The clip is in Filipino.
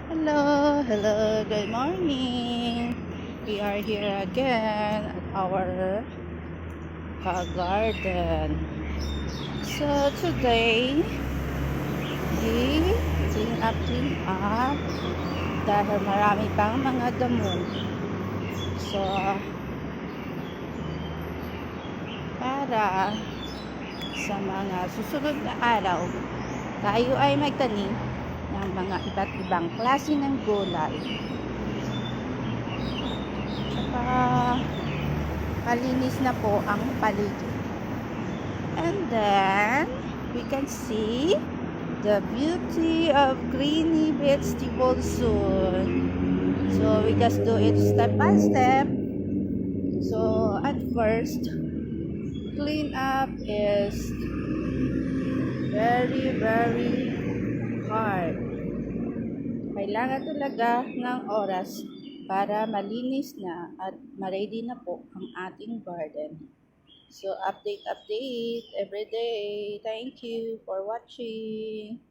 Hello, good morning. We are here again at our garden. So today, clean up dahil marami pang mga damo. So, para sa mga susunod na araw, tayo ay magtanim ng mga iba't ibang klase ng gulay. Tsaka, malinis na po ang paligid. And then, we can see the beauty of greeny vegetables soon. So, we just do it step by step. So, at first, clean up is very hard. Kailangan talaga ng oras para malinis na at ma-ready na po ang ating garden. So, update every day. Thank you for watching.